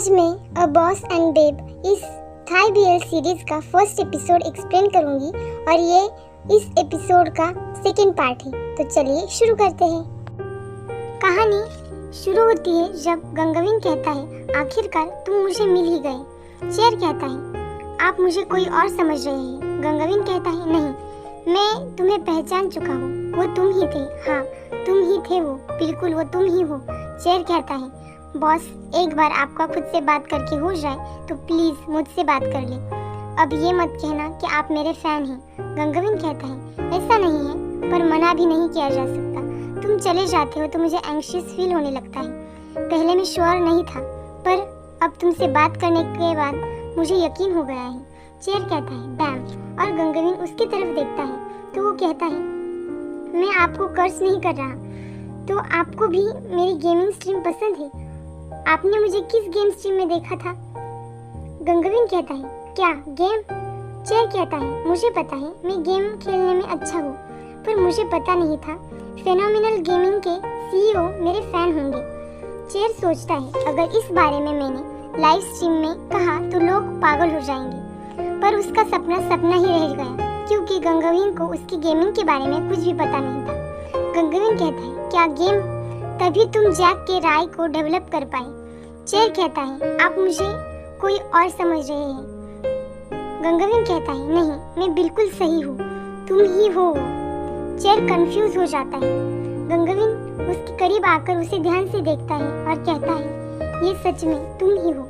आज मैं a boss and babe इस थाई बीएल सीरीज का फर्स्ट एपिसोड एक्सप्लेन करूंगी और ये इस एपिसोड का सेकंड पार्ट है। तो चलिए शुरू करते हैं। कहानी शुरू होती है जब गंगविन कहता है, आखिरकार तुम मुझे मिल ही गए। चेर कहता है, आप मुझे कोई और समझ रहे हैं। गंगविन कहता है, नहीं, मैं तुम्हें पहचान चुका हूँ, वो तुम ही थे। हाँ, तुम ही थे वो, बिल्कुल वो तुम ही हो। चेर कहता है, बॉस, एक बार आपका खुद से बात करके हो जाए तो प्लीज मुझसे बात कर ले। अब ये मत कहना कि आप मेरे फैन हैं। गंगविन कहता है, ऐसा नहीं है, पर मना भी नहीं किया जा सकता। तुम चले जाते हो तो मुझे एंग्शियस फील होने लगता है। पहले मैं श्योर नहीं था, पर अब तुमसे बात करने के बाद मुझे यकीन हो गया है। चेर कहता है, बैम, और गंगविन उसकी तरफ देखता है तो वो कहता है, मैं आपको कर्ज नहीं कर रहा, तो आपको भी मेरी गेमिंग स्ट्रीम पसंद है। आपने मुझे किस गेम स्ट्रीम में देखा था? गंगविन कहता है, क्या गेम? चेर कहता है, मुझे पता है, मैं गेम खेलने में अच्छा हूँ, पर मुझे पता नहीं था फेनोमिनल गेमिंग के सीईओ मेरे फैन होंगे। चेर सोचता है, अगर इस बारे में मैंने लाइव स्ट्रीम में कहा तो लोग पागल हो जाएंगे, पर उसका सपना सपना ही रह गया, क्योंकि गंगविन को उसकी गेमिंग के बारे में कुछ भी पता नहीं था। गंगविन कहता है, क्या गेम? तभी तुम जैक के राय को डेवलप कर पाए। चेर कहता है, आप मुझे कोई और समझ रहे हैं। गंगविन कहता है, नहीं, मैं बिल्कुल सही हूँ, तुम ही हो। चेर कंफ्यूज हो जाता है। गंगविन उसके करीब आकर उसे ध्यान से देखता है और कहता है, ये सच में तुम ही हो।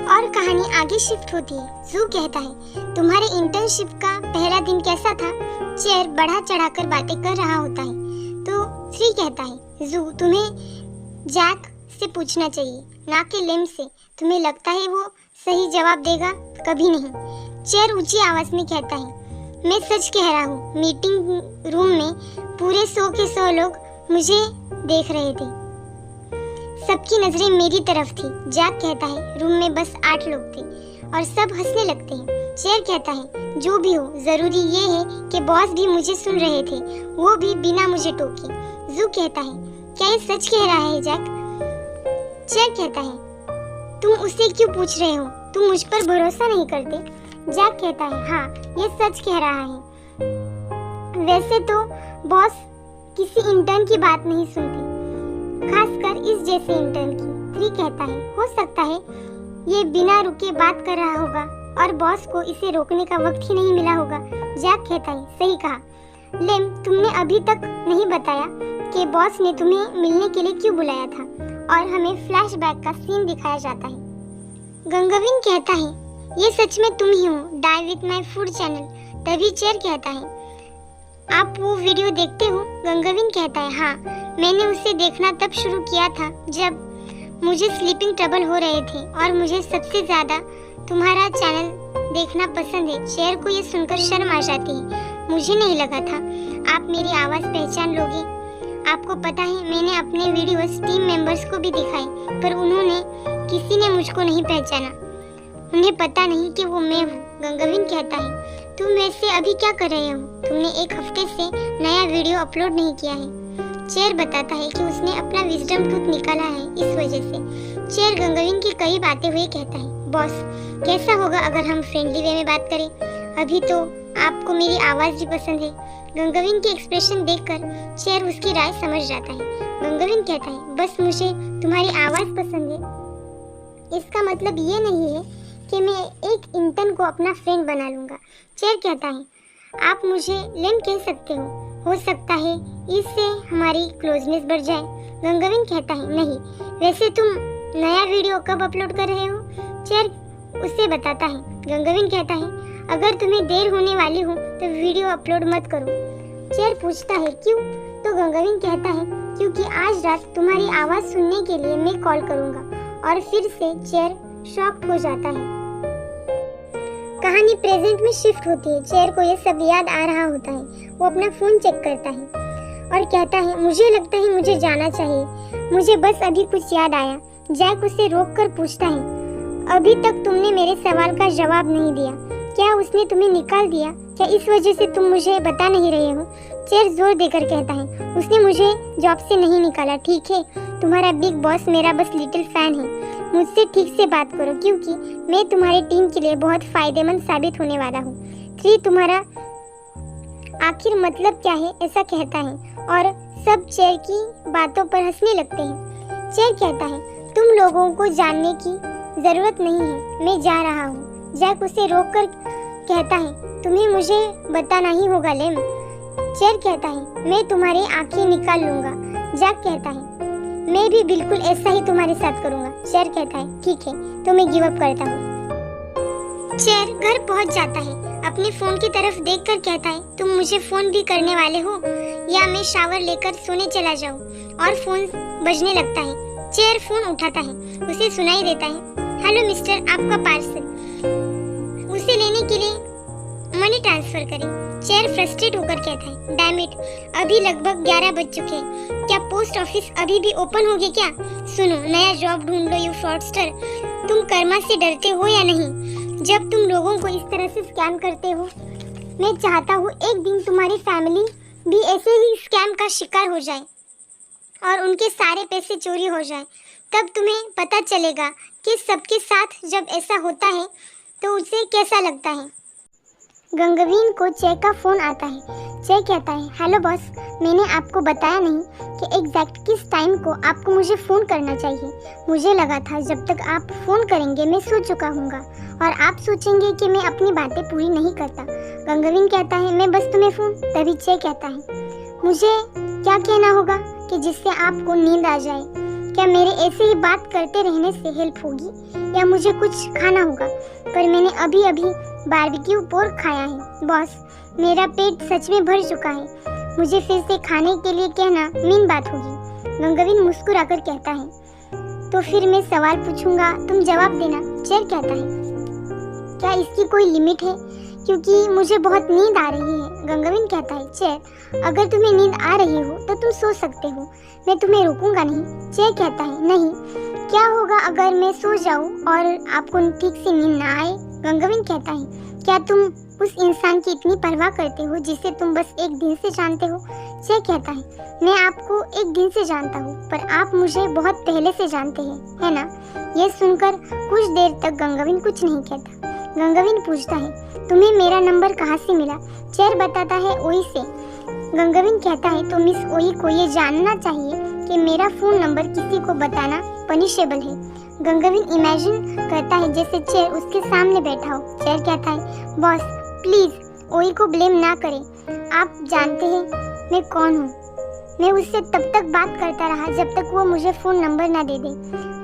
और कहानी आगे शिफ्ट होती है। जू कहता है, तुम्हारे इंटर्नशिप का पहला दिन कैसा था? चेर बढ़ा चढ़ाकर बातें कर रहा होता है तो श्री कहता है, जू, तुम्हें जैक से पूछना चाहिए, ना कि लेम से। तुम्हें लगता है वो सही जवाब देगा? कभी नहीं। चेर ऊंची आवाज में कहता है, मैं सच कह रहा हूँ, मीटिंग रूम में पूरे 100 के 100 लोग मुझे देख रहे थे, सबकी नजरें मेरी तरफ थी। जैक कहता है, रूम में बस 8 लोग थे और सब हंसने लगते हैं। चेर कहता है, जो भी हो, जरूरी ये है कि बॉस भी मुझे सुन रहे थे, वो भी बिना मुझे टोके। जू कहता है, क्या ये सच कह रहा है जैक? चेर कहता है, तुम उससे क्यों पूछ रहे हो? तुम मुझ पर भरोसा नहीं करते? जैक कहता है, हाँ, ये सच कह रहा है। वैसे तो बॉस किसी इंटर्न की बात नहीं सुनती, खासकर इस जैसे इंटर्न की। श्री कहता है, हो सकता है ये बिना रुके बात कर रहा होगा और बॉस को इसे रोकने का वक्त ही नहीं मिला होगा। जैक कहता है, सही कहा। लेम, तुमने अभी तक नहीं बताया कि बॉस ने तुम्हें मिलने के लिए क्यों बुलाया था, और हमें फ्लैशबैक का सीन दिखाया जाता है। गंगविन कहता है, ये सच में तुम ही हो, die with my food channel. तभी चेर कहता है, आप वो वीडियो देखते हो? गंगविन कहता है, हाँ, मैंने उसे देखना तब शुरू किया था जब मुझे स्लीपिंग ट्रबल हो रहे थे, और मुझे सबसे ज्यादा तुम्हारा चैनल देखना पसंद है। चेर को ये सुनकर शर्म आ जाती है। मुझे नहीं लगा था आप मेरी आवाज पहचान लोगे। आपको पता है, मैंने अपने वीडियोस टीम मेंबर्स को भी दिखाए, पर किसी ने मुझको नहीं पहचाना। उन्हें पता नहीं कि वो मैं हूँ। गंगविन कहता है, तुम वैसे अभी क्या कर रहे हो? तुमने 1 हफ्ते से नया वीडियो अपलोड नहीं किया है। चेर बताता है कि उसने अपना विजडम टूथ निकाला है, इस वजह से। चेर गंगविन के करीब आते हुए कहता है, बॉस, कैसा होगा अगर हम फ्रेंडली वे में बात करें? अभी तो आपको मेरी आवाज भी पसंद है। गंगविन के एक्सप्रेशन देखकर चेर उसकी राय समझ जाता है। गंगविन कहता है, बस मुझे तुम्हारी आवाज पसंद है, इसका मतलब ये नहीं है कि मैं एक इंटर्न को अपना फ्रेंड बना लूंगा। चेर कहता है, आप मुझे लेम कह सकते हो सकता है इससे हमारी क्लोजनेस बढ़ जाए। गंगविन कहता है, नहीं, वैसे तुम नया वीडियो कब अपलोड कर रहे हो? चेर उससे बताता है। गंगविन कहता है, अगर तुम्हें देर होने वाली हो तो वीडियो अपलोड मत करो। चेर पूछता है, क्यों? तो गंगविन कहता है, क्योंकि आज रात तुम्हारी आवाज सुनने के लिए मैं कॉल करूंगा। और फिर से चेर शॉक्ड हो जाता है। कहानी प्रेजेंट में शिफ्ट होती है। चेर को ये सब याद आ रहा होता है। वो अपना फोन चेक करता है और कहता है, मुझे लगता है मुझे जाना चाहिए, मुझे बस अभी कुछ याद आया। जैक उसे रोककर पूछता है, अभी तक तुमने मेरे सवाल का जवाब नहीं दिया, क्या उसने तुम्हें निकाल दिया? क्या इस वजह से तुम मुझे बता नहीं रहे हो? चेर जोर देकर कहता है, उसने मुझे जॉब से नहीं निकाला, ठीक है, तुम्हारा बिग बॉस मेरा बस लिटिल फैन है। मुझसे ठीक से बात करो क्योंकि मैं तुम्हारी टीम के लिए बहुत फायदेमंद साबित होने वाला हूँ। 3 तुम्हारा आखिर मतलब क्या है ऐसा कहता है और सब चेयर की बातों पर हंसने लगते हैं। चेयर कहता है तुम लोगों को जानने की जरूरत नहीं है, मैं जा रहा हूँ। जैक उसे रोककर कहता है तुम्हें मुझे बताना ही होगा लेम। चेयर कहता है मैं तुम्हारी आंखें निकाल लूंगा। जैक कहता है मैं भी बिल्कुल ऐसा ही तुम्हारे साथ करूंगा। चेयर कहता है ठीक है तो मैं गिव अप करता हूँ। चेयर घर पहुंच जाता है, अपने फोन की तरफ देखकर कहता है तुम मुझे फोन भी करने वाले हो या मैं शावर लेकर सोने चला जाऊं। और फोन बजने लगता है। चेयर फोन उठाता है, उसे सुनाई देता है हेलो मिस्टर, आपका पार्सल, उसे लेने के लिए मनी ट्रांसफर करें। चेयर फ्रस्ट्रेट होकर कहता है डैम इट, अभी लगभग 11 बज चुके हैं, क्या पोस्ट ऑफिस अभी भी ओपन होगी क्या? सुनो, नया जॉब ढूंढ लो यू फ्रॉडस्टर। तुम कर्मा से डरते हो या नहीं? जब तुम लोगों को इस तरह से स्कैम करते हो, मैं चाहता हूँ एक दिन तुम्हारी फैमिली भी ऐसे ही स्कैम का शिकार हो जाए और उनके सारे पैसे चोरी हो जाए। तब तुम्हें पता चलेगा कि सबके साथ जब ऐसा होता है तो उसे कैसा लगता है। गंगवीन को चेक का फोन आता है। चेक कहता है हेलो बॉस, मैंने आपको बताया नहीं कि एग्जैक्ट किस टाइम को आपको मुझे फ़ोन करना चाहिए। मुझे लगा था जब तक आप फ़ोन करेंगे मैं सो चुका हूँगा और आप सोचेंगे कि मैं अपनी बातें पूरी नहीं करता। गंगवीन कहता है मैं बस तुम्हें फ़ोन। तभी चेक कहता है मुझे क्या कहना होगा कि जिससे आपको नींद आ जाए? क्या मेरे ऐसे ही बात करते रहने से हेल्प होगी या मुझे कुछ खाना होगा? पर मैंने अभी अभी बारबेक्यू पोर्क खाया है बॉस, मेरा पेट सच में भर चुका है। मुझे फिर से खाने के लिए कहना मीन बात होगी। गंगवीन मुस्कुराकर कहता है तो फिर मैं सवाल पूछूंगा, तुम जवाब देना। चेयर कहता है क्या इसकी कोई लिमिट है क्योंकि मुझे बहुत नींद आ रही है। गंगवीन कहता है चेयर अगर तुम्हें नींद आ रही हो तो तुम सो सकते हो, मैं तुम्हें रोकूंगा नहीं। चेयर कहता है नहीं, क्या होगा अगर मैं सो जाऊं और आपको ठीक से नींद ना आए? गंगवीन कहता है क्या तुम उस इंसान की इतनी परवाह करते हो जिसे तुम बस एक दिन से जानते हो? चेयर कहता है मैं आपको एक दिन से जानता हूँ पर आप मुझे बहुत पहले से जानते हैं, है ना? यह सुनकर कुछ देर तक गंगवीन कुछ नहीं कहता। गंगवीन पूछता है तुम्हें मेरा नंबर कहाँ से मिला? चेयर बताता है ओई से। गंगवीन कहता है तो मिस ओई को ये जानना चाहिए कि मेरा फ़ोन नंबर किसी को बताना पनिशेबल है। गंगवीन इमेजिन करता है जैसे चेयर उसके सामने बैठा हो। चेयर कहता है बॉस प्लीज़ ओई को ब्लेम ना करें, आप जानते हैं मैं कौन हूँ। मैं उससे तब तक बात करता रहा जब तक वो मुझे फ़ोन नंबर ना दे दे।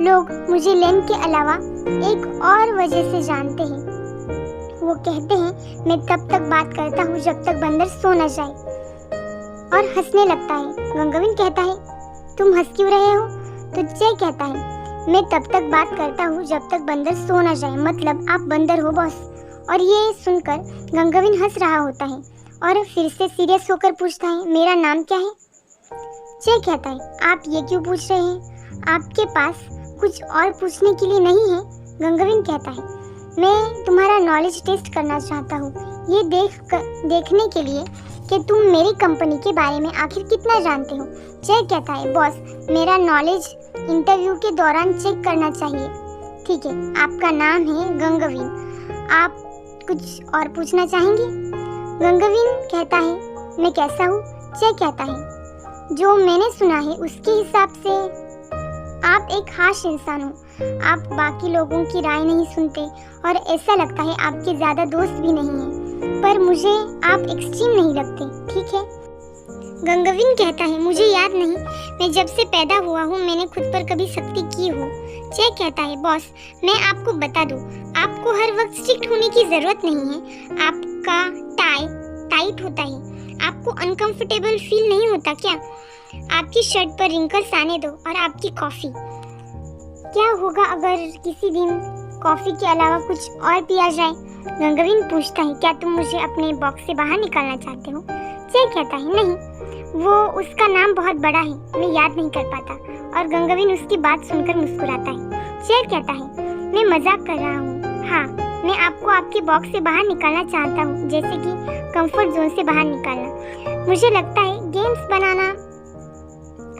लोग मुझे लेन के अलावा एक और वजह से जानते हैं। वो कहते हैं मैं तब तक बात करता हूँ जब तक बंदर सो न जाए और हंसने लगता है। गंगवीन कहता है तुम हंस क्यों रहे हो? तो चेयर कहता है मैं तब तक बात करता हूँ जब तक बंदर सो न जाए, मतलब आप बंदर हो बॉस। और ये सुनकर गंगवीन हंस रहा होता है और फिर से सीरियस होकर पूछता है मेरा नाम क्या है? चेयर कहता है आप ये क्यों पूछ रहे हैं? आपके पास कुछ और पूछने के लिए नहीं है? गंगवीन कहता है मैं तुम्हारा नॉलेज टेस्ट करना चाहता हूँ, ये देखने के लिए कि तुम मेरी कंपनी के बारे में आखिर कितना जानते हो। चेक कहता है बॉस मेरा नॉलेज इंटरव्यू के दौरान चेक करना चाहिए। ठीक है, आपका नाम है गंगवीन, आप कुछ और पूछना चाहेंगे? गंगवीन कहता है मैं कैसा हूँ? चेक कहता है जो मैंने सुना है उसके हिसाब से आप एक हाश इंसान हो, आप बाकी लोगों की राय नहीं सुनते और ऐसा लगता है आपके ज़्यादा दोस्त भी नहीं हैं, पर मुझे आप एक्सट्रीम नहीं लगते। ठीक है, गंगवीन कहता है मुझे याद नहीं, मैं जब से पैदा हुआ हूँ मैंने खुद पर कभी सख्ती की हो। चेक कहता है बॉस मैं आपको बता दूँ, आपको हर वक्त स्ट्रिक्ट होने की ज़रूरत नहीं है। आपका टाई टाइट होता है, आपको अनकंफर्टेबल फील नहीं होता क्या? आपकी शर्ट पर रिंकल्स आने दो। और आपकी कॉफ़ी, क्या होगा अगर किसी दिन कॉफ़ी के अलावा कुछ और पिया जाए? गंगवीन पूछता है क्या तुम मुझे अपने बॉक्स से बाहर निकालना चाहते हो? चेक कहता है नहीं, वो उसका नाम बहुत बड़ा है, मैं याद नहीं कर पाता। और गंगवीन उसकी बात सुनकर मुस्कुराता है। चेक कहता है मैं मजाक कर रहा हूँ, हाँ मैं आपको आपके बॉक्स से बाहर निकालना चाहता हूँ, जैसे कि कंफर्ट जोन से बाहर निकालना। मुझे लगता है गेम्स बनाना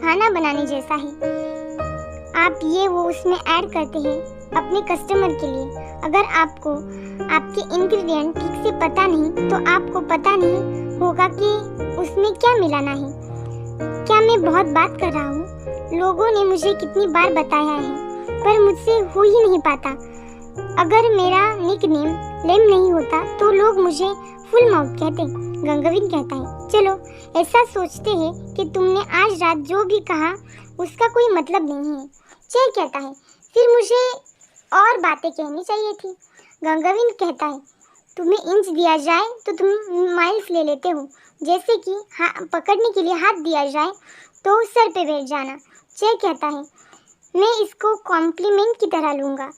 खाना बनाने जैसा है। आप ये वो उसमें ऐड करते हैं अपने कस्टमर के लिए। अगर आपको आपके इंग्रेडिएंट ठीक से पता नहीं तो आपको पता नहीं होगा कि उसमें क्या मिलाना है। क्या मैं बहुत बात कर रहा हूँ? लोगों ने मुझे कितनी बार बताया है पर मुझसे हो ही नहीं पाता। अगर मेरा निकनेम लेम नहीं होता तो लोग मुझे फुल माउथ कहते। गंगाविन कहता है, चलो ऐसा सोचते हैं कि तुमने आज रात जो भी कहा उसका कोई मतलब नहीं है। चे कहता है, फिर मुझे और बातें कहनी चाहिए थी। गंगाविन कहता है, तुम्हें इंच दिया जाए तो तुम माइल्स ले लेते हो, जैसे कि पकड़ने के लिए हाथ दिया जाए तो सर पे बैठ जाना। चे कहता है, मैं इसको कॉम्प्लीमेंट की तरह लूँगा।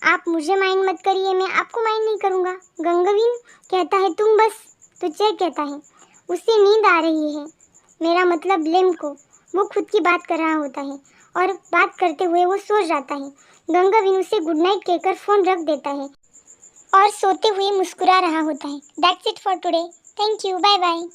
आप मुझे माइंड मत करिए, मैं आपको माइंड नहीं करूँगा। गंगाविन कहता है, तुम बस। तो चे कहता है, उसे नींद आ रही है, मेरा मतलब लेम को। वो खुद की बात कर रहा होता है और बात करते हुए वो सो जाता है। गंगाविन उसे गुड नाइट कहकर फ़ोन रख देता है और सोते हुए मुस्कुरा रहा होता है। That's it for today. Thank you, bye bye.